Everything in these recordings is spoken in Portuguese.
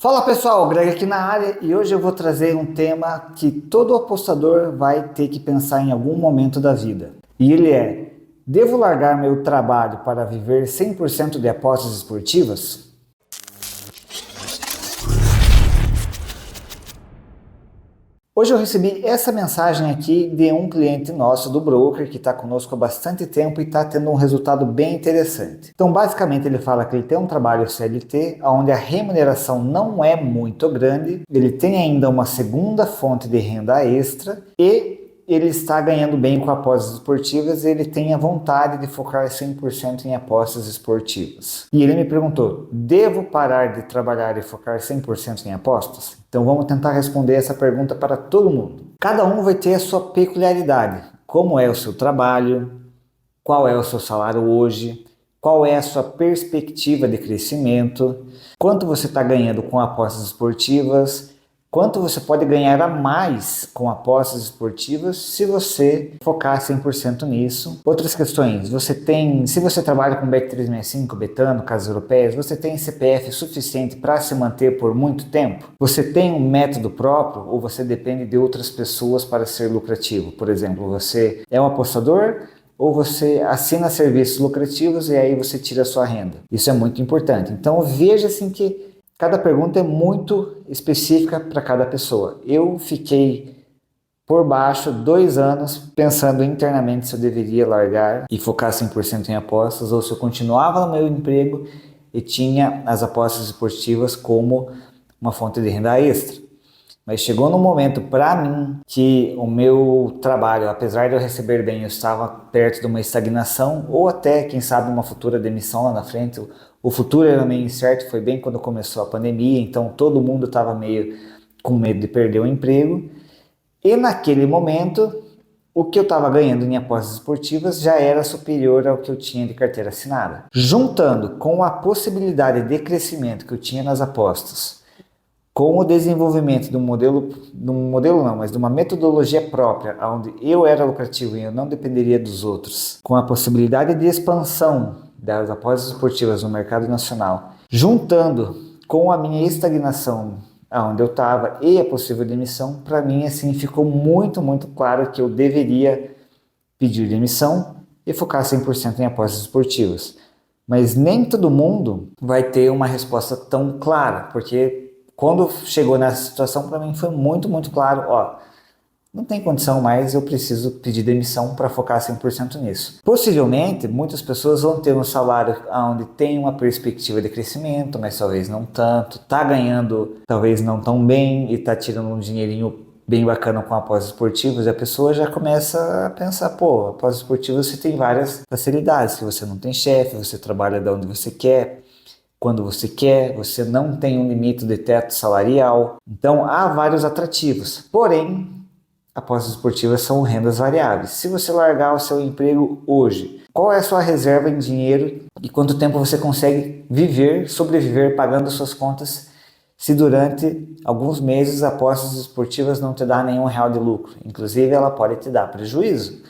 Fala pessoal, Greg aqui na área e hoje eu vou trazer um tema que todo apostador vai ter que pensar em algum momento da vida. E ele é: devo largar meu trabalho para viver 100% de apostas esportivas? Hoje eu recebi essa mensagem aqui de um cliente nosso do broker que está conosco há bastante tempo e está tendo um resultado bem interessante. Então, basicamente, ele fala que ele tem um trabalho CLT, onde a remuneração não é muito grande, ele tem ainda uma segunda fonte de renda extra e ele está ganhando bem com apostas esportivas e ele tem a vontade de focar 100% em apostas esportivas. E ele me perguntou: devo parar de trabalhar e focar 100% em apostas? Então vamos tentar responder essa pergunta para todo mundo. Cada um vai ter a sua peculiaridade. Como é o seu trabalho? Qual é o seu salário hoje? Qual é a sua perspectiva de crescimento? Quanto você está ganhando com apostas esportivas? Quanto você pode ganhar a mais com apostas esportivas se você focar 100% nisso? Outras questões: se você trabalha com Bet365, Betano, Casas Europeias, você tem CPF suficiente para se manter por muito tempo? Você tem um método próprio ou você depende de outras pessoas para ser lucrativo? Por exemplo, você é um apostador ou você assina serviços lucrativos e aí você tira a sua renda? Isso é muito importante. Então veja assim que cada pergunta é muito específica para cada pessoa. Eu fiquei por baixo 2 anos pensando internamente se eu deveria largar e focar 100% em apostas ou se eu continuava no meu emprego e tinha as apostas esportivas como uma fonte de renda extra. Mas chegou num momento para mim que o meu trabalho, apesar de eu receber bem, eu estava perto de uma estagnação ou até, quem sabe, uma futura demissão lá na frente. O futuro era meio incerto, foi bem quando começou a pandemia, então todo mundo estava meio com medo de perder o emprego. E naquele momento, o que eu estava ganhando em apostas esportivas já era superior ao que eu tinha de carteira assinada. Juntando com a possibilidade de crescimento que eu tinha nas apostas, com o desenvolvimento de de uma metodologia própria, onde eu era lucrativo e eu não dependeria dos outros, com a possibilidade de expansão das apostas esportivas no mercado nacional, juntando com a minha estagnação onde eu estava e a possível demissão, para mim assim ficou muito claro que eu deveria pedir demissão e focar 100% em apostas esportivas. Mas nem todo mundo vai ter uma resposta tão clara, porque quando chegou nessa situação, para mim foi muito claro: não tem condição mais, eu preciso pedir demissão para focar 100% nisso. Possivelmente, muitas pessoas vão ter um salário onde tem uma perspectiva de crescimento, mas talvez não tanto, tá ganhando talvez não tão bem e tá tirando um dinheirinho bem bacana com apostas esportivas, e a pessoa já começa a pensar: apostas esportivas você tem várias facilidades, que você não tem chefe, você trabalha de onde você quer, quando você quer, você não tem um limite de teto salarial. Então há vários atrativos. Porém, apostas esportivas são rendas variáveis. Se você largar o seu emprego hoje, qual é a sua reserva em dinheiro e quanto tempo você consegue sobreviver pagando suas contas se durante alguns meses apostas esportivas não te dá nenhum real de lucro? Inclusive, ela pode te dar prejuízo.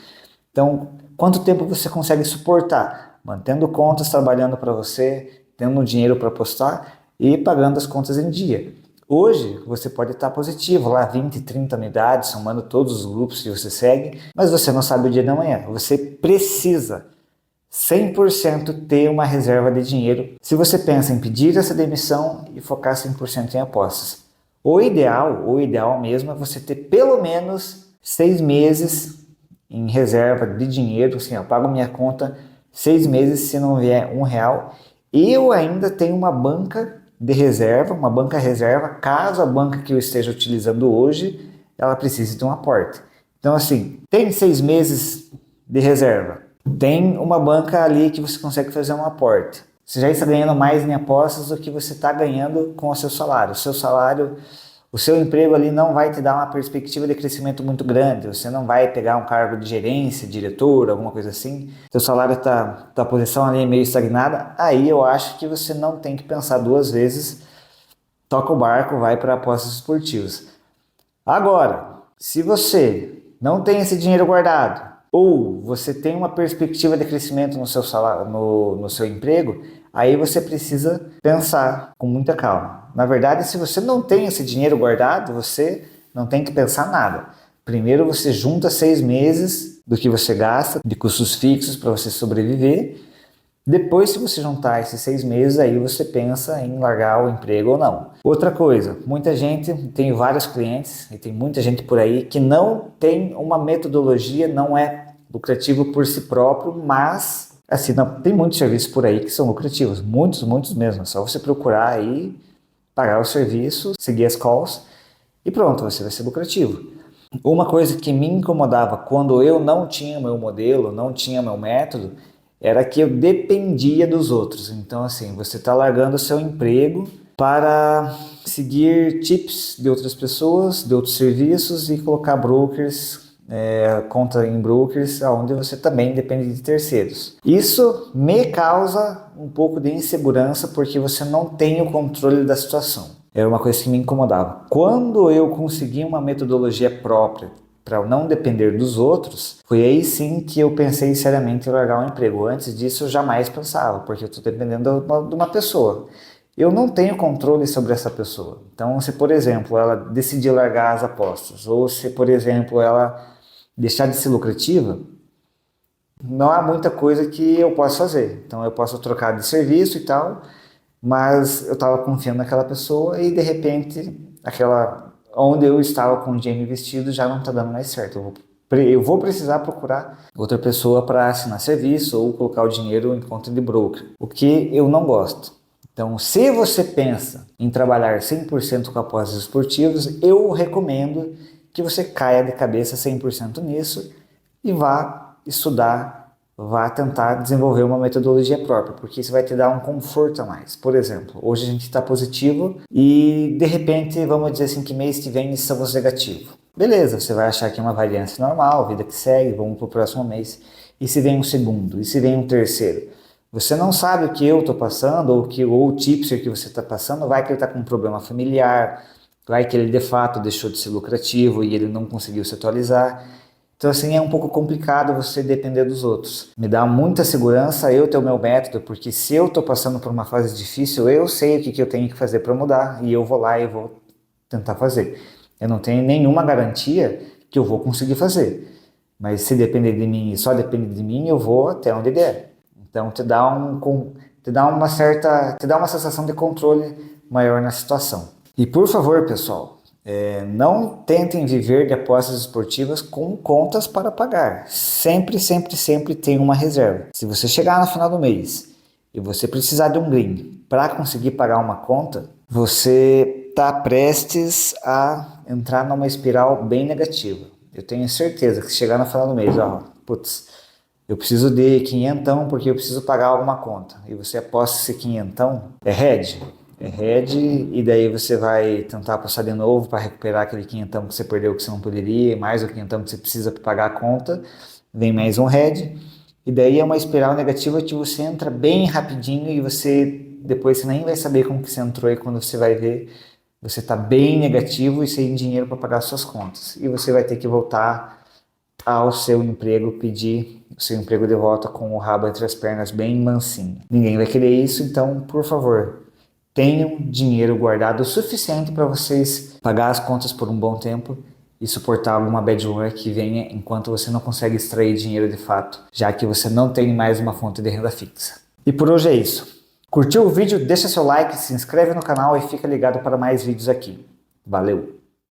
Então, quanto tempo você consegue suportar mantendo contas, trabalhando para você, tendo dinheiro para apostar e pagando as contas em dia? Hoje você pode estar positivo lá, 20, 30 unidades, somando todos os grupos que você segue, mas você não sabe o dia da manhã. Você precisa 100% ter uma reserva de dinheiro se você pensa em pedir essa demissão e focar 100% em apostas. O ideal mesmo é você ter pelo menos 6 meses em reserva de dinheiro. Assim, eu pago minha conta 6 meses se não vier R$1. Eu ainda tenho uma banca de reserva, uma banca reserva, caso a banca que eu esteja utilizando hoje, ela precise de um aporte. Então assim, tem 6 meses de reserva, tem uma banca ali que você consegue fazer um aporte. Você já está ganhando mais em apostas do que você está ganhando com o seu salário. O seu emprego ali não vai te dar uma perspectiva de crescimento muito grande. Você não vai pegar um cargo de gerência, diretor, alguma coisa assim. Seu salário tua posição ali é meio estagnada. Aí eu acho que você não tem que pensar 2 vezes. Toca o barco, vai para apostas esportivas. Agora, se você não tem esse dinheiro guardado ou você tem uma perspectiva de crescimento no seu salário, no seu emprego, aí você precisa pensar com muita calma. Na verdade, se você não tem esse dinheiro guardado, você não tem que pensar nada. Primeiro você junta 6 meses do que você gasta de custos fixos para você sobreviver. Depois, se você juntar esses 6 meses, aí você pensa em largar o emprego ou não. Outra coisa, muita gente, tem vários clientes e tem muita gente por aí que não tem uma metodologia, não é lucrativo por si próprio, mas assim, não, tem muitos serviços por aí que são lucrativos, muitos mesmo. É só você procurar aí, pagar o serviço, seguir as calls e pronto, você vai ser lucrativo. Uma coisa que me incomodava quando eu não tinha meu modelo, não tinha meu método, era que eu dependia dos outros. Então, assim, você está largando o seu emprego para seguir tips de outras pessoas, de outros serviços e colocar brokers, conta em brokers, onde você também depende de terceiros. Isso me causa um pouco de insegurança porque você não tem o controle da situação. Era uma coisa que me incomodava. Quando eu consegui uma metodologia própria, para não depender dos outros, foi aí sim que eu pensei seriamente em largar o emprego. Antes disso eu jamais pensava, porque eu estou dependendo de uma pessoa. Eu não tenho controle sobre essa pessoa. Então, se por exemplo ela decidir largar as apostas, ou se por exemplo ela deixar de ser lucrativa, não há muita coisa que eu possa fazer. Então eu posso trocar de serviço e tal, mas eu estava confiando naquela pessoa e de repente onde eu estava com o dinheiro investido já não está dando mais certo. Eu vou precisar procurar outra pessoa para assinar serviço ou colocar o dinheiro em conta de broker, o que eu não gosto. Então, se você pensa em trabalhar 100% com apostas esportivas, eu recomendo que você caia de cabeça 100% nisso e vá estudar, vá tentar desenvolver uma metodologia própria, porque isso vai te dar um conforto a mais. Por exemplo, hoje a gente está positivo e de repente, vamos dizer assim, que mês que vem estamos negativo. Beleza, você vai achar que é uma variância normal, vida que segue, vamos para o próximo mês. E se vem um segundo? E se vem um terceiro? Você não sabe o que eu estou passando ou o tipster que você está passando, vai que ele está com um problema familiar, vai que ele de fato deixou de ser lucrativo e ele não conseguiu se atualizar. Então, assim, é um pouco complicado você depender dos outros. Me dá muita segurança eu ter o meu método, porque se eu estou passando por uma fase difícil, eu sei o que eu tenho que fazer para mudar e eu vou lá e vou tentar fazer. Eu não tenho nenhuma garantia que eu vou conseguir fazer, mas se depender de mim e só depender de mim, eu vou até onde der. Então, te dá uma sensação de controle maior na situação. E por favor, pessoal, não tentem viver de apostas esportivas com contas para pagar. Sempre tem uma reserva. Se você chegar no final do mês e você precisar de um green para conseguir pagar uma conta, você está prestes a entrar numa espiral bem negativa. Eu tenho certeza que se chegar no final do mês, eu preciso de quinhentão porque eu preciso pagar alguma conta. E você aposta esse quinhentão, é head, e daí você vai tentar apostar de novo para recuperar aquele quinhentão que você perdeu que você não poderia, mais o quinhentão que você precisa para pagar a conta, vem mais um head, e daí é uma espiral negativa que você entra bem rapidinho e depois você nem vai saber como que você entrou e quando você vai ver, você está bem negativo e sem dinheiro para pagar suas contas. E você vai ter que voltar ao seu emprego, pedir o seu emprego de volta com o rabo entre as pernas bem mansinho. Ninguém vai querer isso, então, por favor, tenham dinheiro guardado o suficiente para vocês pagar as contas por um bom tempo e suportar alguma bad work que venha enquanto você não consegue extrair dinheiro de fato, já que você não tem mais uma fonte de renda fixa. E por hoje é isso. Curtiu o vídeo? Deixa seu like, se inscreve no canal e fica ligado para mais vídeos aqui. Valeu!